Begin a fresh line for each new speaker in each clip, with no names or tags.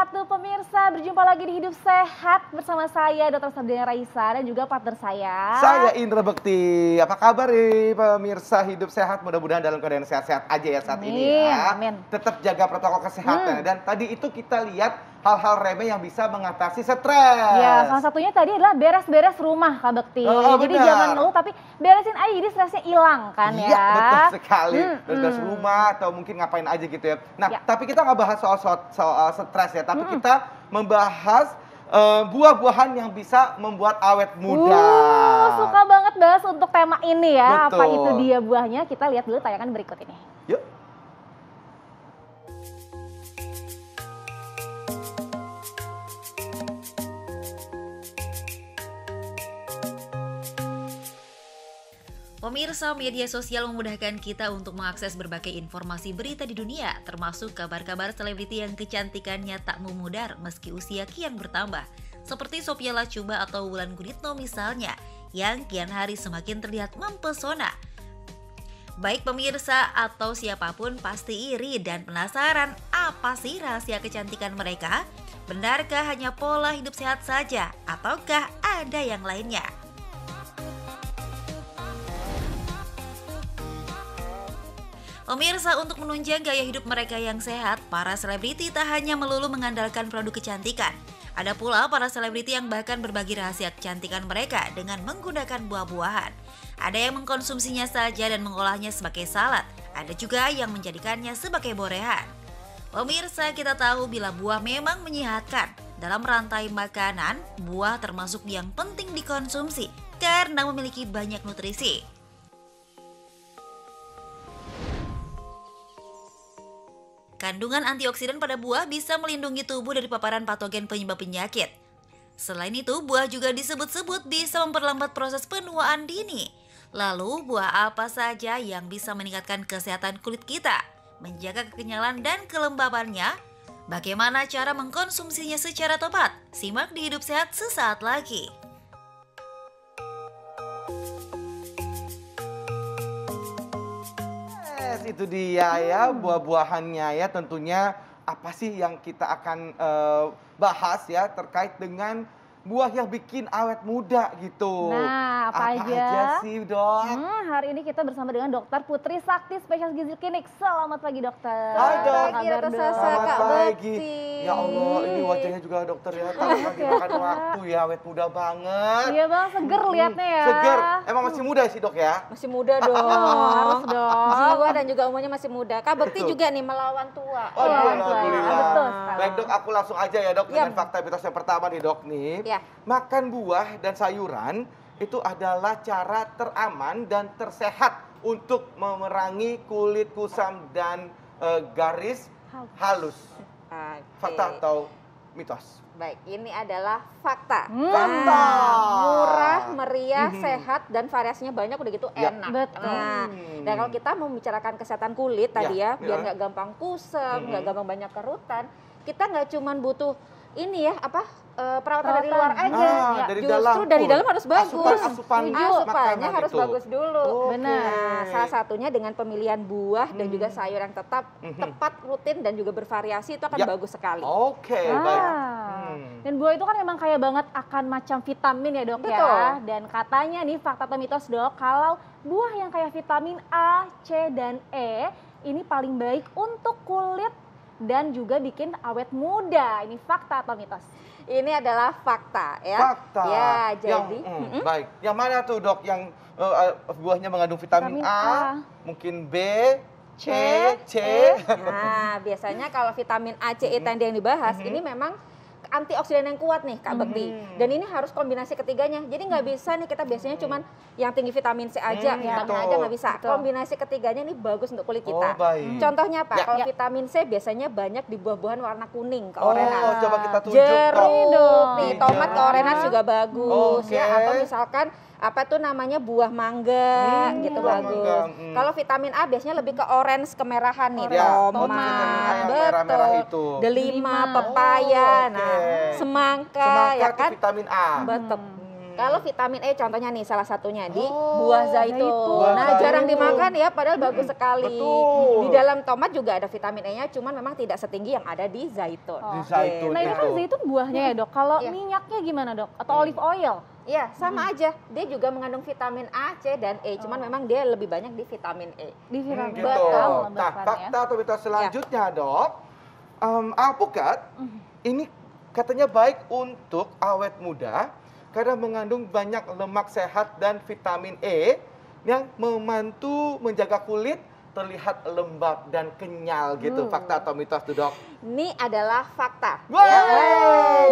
wabarakatuh pemirsa, berjumpa lagi di Hidup Sehat bersama saya Dr. Sabrina Raisa dan juga partner
saya Indra Bekti. Apa kabar nih pemirsa Hidup Sehat? Mudah-mudahan dalam keadaan sehat-sehat aja ya saat ini ya.
Amin.
Tetap jaga protokol kesehatan. Dan tadi itu kita lihat hal-hal remeh yang bisa mengatasi stres.
Ya, salah satunya tadi adalah beres-beres rumah Kak Bekti. Jadi jangan ngeluh tapi beresin aja jadi stresnya hilang kan ya.
Iya betul sekali. Beres rumah atau mungkin ngapain aja gitu ya. Nah tapi kita nggak bahas soal stres ya. Tapi kita membahas buah-buahan yang bisa membuat awet muda.
Suka banget bahas untuk tema ini ya.
Betul.
Apa itu dia buahnya? Kita lihat dulu tayangan berikut ini.
Yuk.
Pemirsa, media sosial memudahkan kita untuk mengakses berbagai informasi berita di dunia, termasuk kabar-kabar selebriti yang kecantikannya tak memudar meski usia kian bertambah. Seperti Sophia Latjuba atau Wulan Guritno misalnya, yang kian hari semakin terlihat mempesona. Baik pemirsa atau siapapun pasti iri dan penasaran apa sih rahasia kecantikan mereka? Benarkah hanya pola hidup sehat saja ataukah ada yang lainnya? Pemirsa, untuk menunjang gaya hidup mereka yang sehat, para selebriti tak hanya melulu mengandalkan produk kecantikan. Ada pula para selebriti yang bahkan berbagi rahasia kecantikan mereka dengan menggunakan buah-buahan. Ada yang mengkonsumsinya saja dan mengolahnya sebagai salad. Ada juga yang menjadikannya sebagai borehan. Pemirsa, kita tahu bila buah memang menyehatkan. Dalam rantai makanan, buah termasuk yang penting dikonsumsi karena memiliki banyak nutrisi. Kandungan antioksidan pada buah bisa melindungi tubuh dari paparan patogen penyebab penyakit. Selain itu, buah juga disebut-sebut bisa memperlambat proses penuaan dini. Lalu, buah apa saja yang bisa meningkatkan kesehatan kulit kita, menjaga kekenyalan dan kelembabannya? Bagaimana cara mengkonsumsinya secara tepat? Simak di Hidup Sehat sesaat lagi.
Itu dia ya buah-buahannya ya, tentunya apa sih yang kita akan bahas ya terkait dengan buah yang bikin awet muda gitu.
Nah, apa
aja sih dok?
Hari ini kita bersama dengan Dokter Putri Sakti, spesialis gizi klinik. Selamat pagi dokter.
Hai dok.
Selamat
pagi. Ya Allah, ini wajahnya juga dokter ya. Tadi lagi makan waktu ya, awet muda banget.
Iya bang, seger liatnya ya.
Seger. Emang masih muda sih dok ya?
Masih muda dong.
Harus dong.
Jiwa dan juga umurnya masih muda. Kak Bekti juga nih melawan tua.
Oh, alhamdulillah.
Betul.
Baik dok, aku langsung aja ya dok dengan fakta mitos yang pertama nih dok nih.
Ya.
Makan buah dan sayuran itu adalah cara teraman dan tersehat untuk memerangi kulit kusam dan garis halus. Fakta atau mitos?
Baik, ini adalah fakta.
Fakta.
Murah, meriah, sehat, dan variasinya banyak udah gitu enak.
Betul.
Nah, dan kalau kita mau membicarakan kesehatan kulit tadi ya, biar nggak gampang kusam, nggak gampang banyak kerutan, kita nggak cuman butuh ini ya, perawatan dari luar aja.
Dari
Justru dari dalam harus bagus.
Asupannya
harus bagus dulu.
Benar.
Nah, salah satunya dengan pemilihan buah dan juga sayur yang tepat, rutin dan juga bervariasi itu akan bagus sekali.
Oke, baik.
Dan buah itu kan memang kaya banget akan macam vitamin ya dok ya. Dan katanya nih fakta atau mitos dok, kalau buah yang kaya vitamin A, C, dan E ini paling baik untuk kulit dan juga bikin awet muda. Ini fakta atau mitos?
Ini adalah fakta ya.
Fakta.
Ya, jadi
baik. Yang mana tuh dok yang buahnya mengandung vitamin A, mungkin B, C.
Nah, biasanya kalau vitamin A, C, E tadi yang dibahas ini memang antioksidan yang kuat nih Kak Bekti. Dan ini harus kombinasi ketiganya. Jadi nggak bisa nih kita biasanya cuman yang tinggi vitamin C aja, vitamin A aja nggak bisa. Kombinasi ketiganya ini bagus untuk kulit kita. Contohnya apa? Kalau vitamin C biasanya banyak di buah-buahan warna kuning, keorenan.
Coba kita tunjuk.
Jeruk, nih tomat keorenan juga bagus ya. Atau misalkan apa tuh namanya buah mangga gitu bagus. Kalau vitamin A biasanya lebih ke orange kemerahan nih, tomat, betul, delima, pepaya, nah semangka ya kan,
vitamin A.
betul. Kalau vitamin E contohnya nih salah satunya di buah zaitun.
Buah
Nah,
zaitun.
jarang dimakan ya padahal bagus sekali.
Betul.
Di dalam tomat juga ada vitamin E-nya, cuman memang tidak setinggi yang ada di zaitun.
Di zaitun.
Nah ini kan
itu.
zaitun buahnya ya dok, kalau
Iya.
minyaknya gimana dok? Atau olive oil?
Iya, sama aja. Dia juga mengandung vitamin A, C, dan E. Cuman memang dia lebih banyak di vitamin E.
Di vitamin
gitu.
Betul.
Nah, fakta atau mitos selanjutnya dok, alpukat ini katanya baik untuk awet muda karena mengandung banyak lemak sehat dan vitamin E yang membantu menjaga kulit terlihat lembab dan kenyal gitu. Fakta atau mitos tuh dok?
Ini adalah fakta.
Wow.
Ya.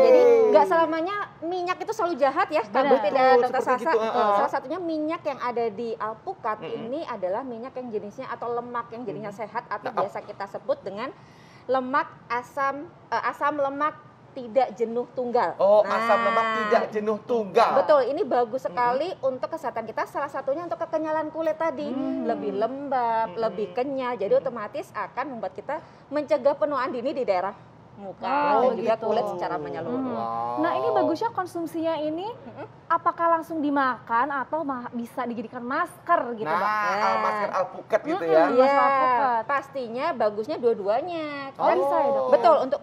Jadi nggak selamanya minyak itu selalu jahat ya.
Benar.
Kabur tidak
Betul,
Dokter
seperti
Sasa.
gitu,
Salah satunya minyak yang ada di alpukat ini adalah minyak yang jenisnya atau lemak yang jenisnya sehat atau biasa kita sebut dengan lemak asam lemak tidak jenuh tunggal.
Oh,
Nah,
asam lemak tidak jenuh tunggal.
Betul, ini bagus sekali untuk kesehatan kita. Salah satunya untuk kekenyalan kulit tadi, lebih lembab, lebih kenyal. Jadi otomatis akan membuat kita mencegah penuaan dini di daerah muka dan juga
gitu.
kulit secara menyeluruh.
Wow.
Nah ini bagusnya konsumsinya ini apakah langsung dimakan atau bisa dijadikan masker gitu dok?
Nah, masker alpukat gitu ya.
Mas
Iya,
alpukat.
pastinya bagusnya dua-duanya.
Oh, bisa ya, Dok?
Betul, untuk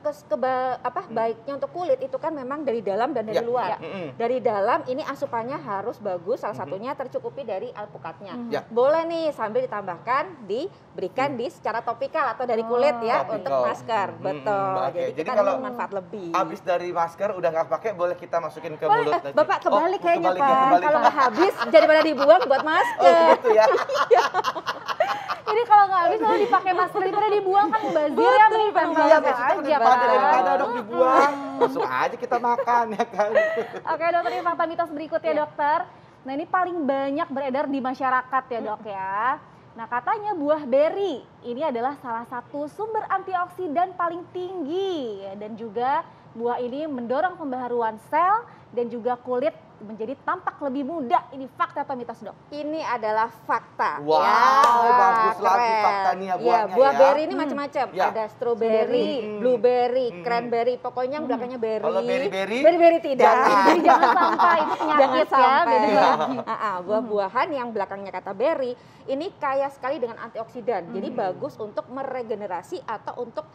baiknya untuk kulit itu kan memang dari dalam dan dari
Ya,
luar.
ya.
Dari dalam ini asupannya harus bagus, salah satunya tercukupi dari alpukatnya.
Ya.
Boleh nih sambil ditambahkan diberikan di secara topikal atau dari kulit ya
Topikal.
untuk masker. Betul.
Oke,
Jadi
jadi
kita
kalau
ada manfaat lebih.
Abis dari masker udah nggak pakai, boleh kita masukin ke
Boleh,
mulut nanti.
Bapak kebalik kayaknya
kebalik ya,
Pak.
kebalik.
Kalau nggak habis daripada dibuang buat
Oh
masker.
gitu ya.
Ini kalau nggak habis lalu dipakai masker daripada dibuang kan mubazir ya, mending
Betul,
masker
Iya, maksudnya
aja
daripada
kan.
dok dibuang, langsung aja kita makan ya kan.
Oke dokter, ini fakta mitos berikutnya dokter. Nah ini paling banyak beredar di masyarakat ya dok ya. Nah katanya buah beri ini adalah salah satu sumber antioksidan paling tinggi. Dan juga buah ini mendorong pembaharuan sel dan juga kulit menjadi tampak lebih muda. Ini fakta atau mitos dok?
Ini adalah fakta.
Wow, bagus lagi
keren.
faktanya
Ya,
buahnya
buah
ya.
beri ini macam-macam.
Ya.
Ada strawberry, blueberry, cranberry. Pokoknya yang belakangnya berry.
Kalau beri-beri,
Beri-beri tidak.
jangan.
Jadi jangan sampai itu penyakit
Jangan
ya,
sampai.
beda lagi.
Buah-buahan yang belakangnya kata berry ini kaya sekali dengan antioksidan. Jadi bagus untuk meregenerasi atau untuk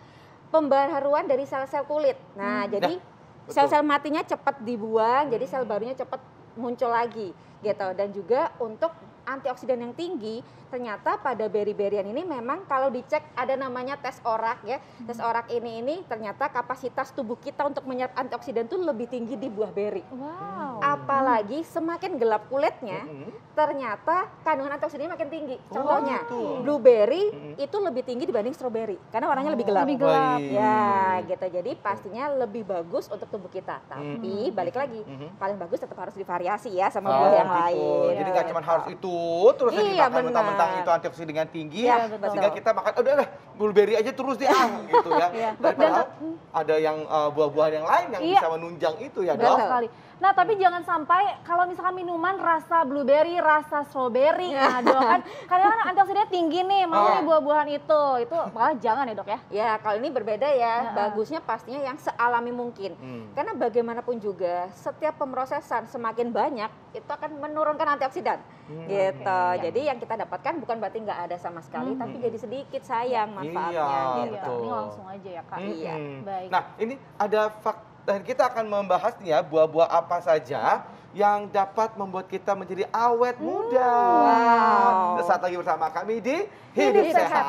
pembaharuan dari sel-sel kulit. Nah, jadi
betul.
sel-sel matinya cepat dibuang, jadi sel barunya cepat muncul lagi gitu. Dan juga untuk antioksidan yang tinggi, ternyata pada beri-berian ini memang kalau dicek ada namanya tes orak ya. Tes orak ini ternyata kapasitas tubuh kita untuk menyerap antioksidan itu lebih tinggi di buah beri.
Wow.
Apalagi semakin gelap kulitnya, ternyata kandungan antioksidannya makin tinggi. Contohnya,
gitu.
blueberry itu lebih tinggi dibanding strawberry karena warnanya lebih gelap.
Lebih gelap.
Baik.
Ya, gitu. Jadi pastinya lebih bagus untuk tubuh kita. Tapi balik lagi, paling bagus tetap harus divariasi ya sama buah yang
gitu.
lain.
Jadi nggak cuma harus itu terus yang
Iya,
dimakan mentang-mentang
benar.
itu antioksidan tinggi,
Iya, betul.
sehingga kita makan udah lah blueberry aja terus deh gitu ya.
Iya.
Tapi padahal ada yang buah-buahan yang lain yang
Iya.
bisa menunjang itu ya
Betul
dok.
sekali. Nah tapi jangan sampai kalau misalkan minuman rasa blueberry, rasa strawberry, nah dok kan kadang kan antioksidannya tinggi nih, mau nih buah-buahan itu malah jangan ya dok ya.
Ya, kalau ini berbeda ya. Bagusnya pastinya yang sealami mungkin. Karena bagaimanapun juga, setiap pemrosesan semakin banyak, itu akan menurunkan antioksidan. Gitu. Jadi yang kita dapatkan bukan berarti nggak ada sama sekali, tapi jadi sedikit sayang manfaatnya.
Iya,
gitu.
betul.
Ini langsung aja ya kak.
Iya.
Baik.
Nah ini ada fakta, dan kita akan membahas nih ya buah-buah apa saja yang dapat membuat kita menjadi awet muda.
Wow.
Saat lagi bersama kami di
Hidup
Hidup
Sehat.
Sehat.